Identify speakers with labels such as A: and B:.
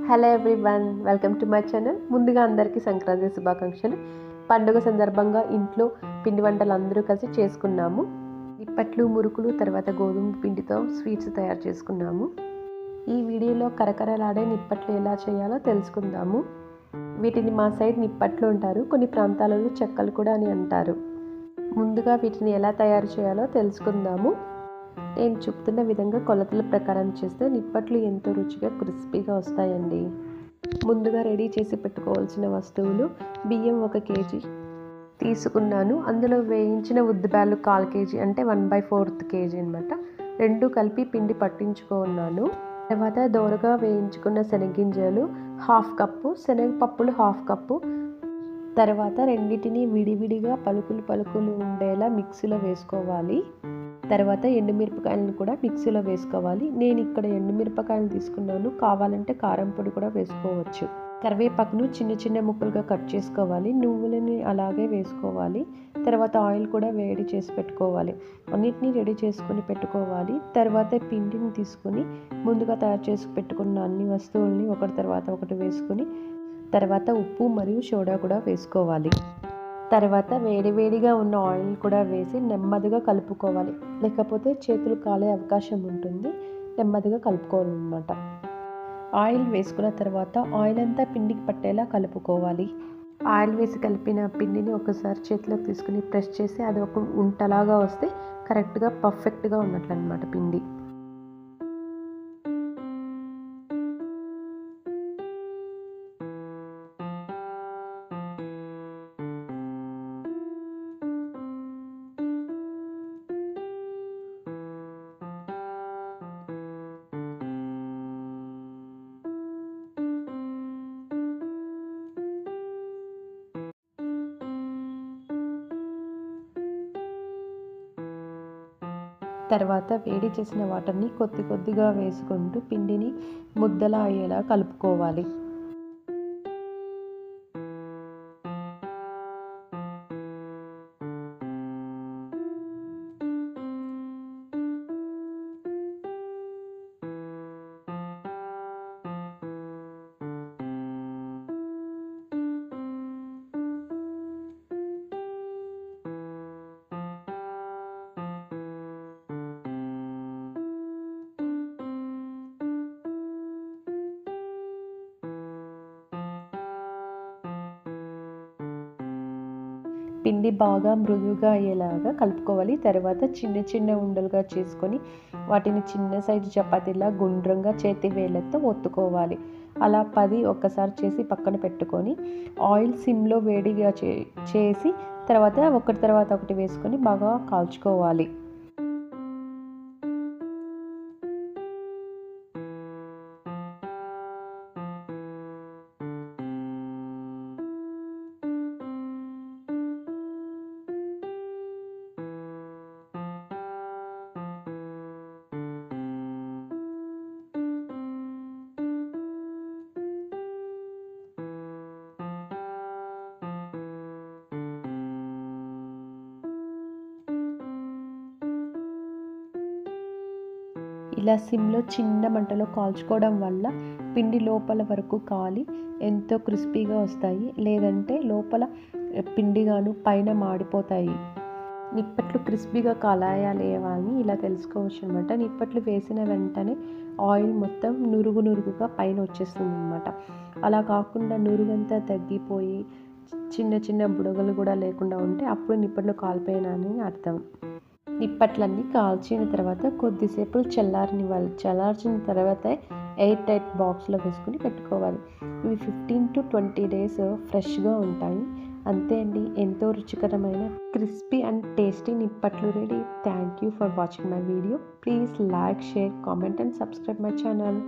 A: Hello everyone, welcome to my channel. ముందుగా అందరికీ సంక్రాంతి శుభాకాంక్షలు. పండుగ సందర్భంగా ఇంట్లో పిండి వంటలు అందరూ కలిసి చేసుకున్నాము. నిప్పట్లు, మురుకులు, తర్వాత గోధుమ పిండితో స్వీట్స్ తయారు చేసుకున్నాము. ఈ వీడియోలో కరకరలాడే నిప్పట్లు ఎలా చేయాలో తెలుసుకుందాము. వీటిని మా సైడ్ నిప్పట్లు అంటారు, కొన్ని ప్రాంతాలలో చెక్కలు కూడా అని అంటారు. ముందుగా వీటిని ఎలా తయారు చేయాలో తెలుసుకుందాము. నేను చెప్తున్న విధంగా కొలతల ప్రకారం చేస్తే నిప్పట్లు ఎంతో రుచిగా క్రిస్పీగా వస్తాయండి. ముందుగా రెడీ చేసి పెట్టుకోవాల్సిన వస్తువులు: బియ్యం 1 kg తీసుకున్నాను. అందులో వేయించిన ఉద్దిబ్యాళ్ళు 1/4 kg, అంటే 1/4 kg అనమాట. 2 కలిపి పిండి పట్టించుకున్నాను. తర్వాత దోరగా వేయించుకున్న శనగింజలు 1/2 కప్పు, శనగపప్పులు 1/2 కప్పు. తర్వాత రెండింటిని విడివిడిగా పలుకులు ఉండేలా మిక్సీలో వేసుకోవాలి. తర్వాత ఎండుమిరపకాయలను కూడా మిక్సీలో వేసుకోవాలి. నేను ఇక్కడ ఎండుమిరపకాయలు తీసుకున్నాను, కావాలంటే కారం పొడి కూడా వేసుకోవచ్చు. కరివేపాకును చిన్న ముక్కలుగా కట్ చేసుకోవాలి. నువ్వులని అలాగే వేసుకోవాలి. తర్వాత ఆయిల్ కూడా వేడి చేసి పెట్టుకోవాలి. అన్నిటినీ రెడీ చేసుకొని పెట్టుకోవాలి. తర్వాత పిండిని తీసుకొని ముందుగా తయారు చేసి పెట్టుకున్న అన్ని వస్తువుల్ని ఒకటి తర్వాత ఒకటి వేసుకొని తర్వాత ఉప్పు మరియు సోడా కూడా వేసుకోవాలి. తర్వాత వేడిగా ఉన్న ఆయిల్ కూడా వేసి నెమ్మదిగా కలుపుకోవాలి, లేకపోతే చేతులు కాలే అవకాశం ఉంటుంది. నెమ్మదిగా కలుపుకోవాలన్నమాట. ఆయిల్ వేసుకున్న తర్వాత ఆయిల్ అంతా పిండికి పట్టేలా కలుపుకోవాలి. ఆయిల్ వేసి కలిపిన పిండిని ఒకసారి చేతిలోకి తీసుకుని ప్రెస్ చేసి అది ఒక ఉంటలాగా వస్తే కరెక్ట్గా పర్ఫెక్ట్గా ఉన్నట్లు అన్నమాట పిండి. తర్వాత వేడి చేసిన వాటర్ని కొద్దిగా వేసుకుంటూ పిండిని ముద్దలా అయ్యేలా కలుపుకోవాలి. పిండి బాగా మృదువుగా అయ్యేలాగా కలుపుకోవాలి. తర్వాత చిన్న ఉండలుగా చేసుకొని వాటిని చిన్న సైజు చపాతీలా గుండ్రంగా చేతి వేళ్ళతో ఒత్తుకోవాలి. అలా 10 ఒక్కసారి చేసి పక్కన పెట్టుకొని ఆయిల్ సిమ్లో వేడిగా చేసి తర్వాత ఒకటి తర్వాత ఒకటి వేసుకొని బాగా కాల్చుకోవాలి. ఇలా సిమ్లో చిన్న మంటలో కాల్చుకోవడం వల్ల పిండి లోపల వరకు కాలి ఎంతో క్రిస్పీగా వస్తాయి. లేదంటే లోపల పిండిగాను పైన మాడిపోతాయి. నిప్పట్లు క్రిస్పీగా కాలాయా లేవా అని ఇలా తెలుసుకోవచ్చు అనమాట. నిప్పట్లు వేసిన వెంటనే ఆయిల్ మొత్తం నురుగుగా పైన వచ్చేస్తుంది అనమాట. అలా కాకుండా నురుగంతా తగ్గిపోయి చిన్న బుడగలు కూడా లేకుండా ఉంటే అప్పుడు నిప్పట్లు కాలిపోయినాయని అర్థం. నిప్పట్లన్నీ కాల్చిన తర్వాత కొద్దిసేపు చల్లార్చిన తర్వాత ఎయిర్ టైట్ బాక్స్లో వేసుకుని పెట్టుకోవాలి. ఇవి 15 to 20 days ఫ్రెష్గా ఉంటాయి. అంతే అండి, ఎంతో రుచికరమైన క్రిస్పీ అండ్ టేస్టీ నిప్పట్లు ready. Thank you for watching my video. Please like, share, comment and subscribe my channel.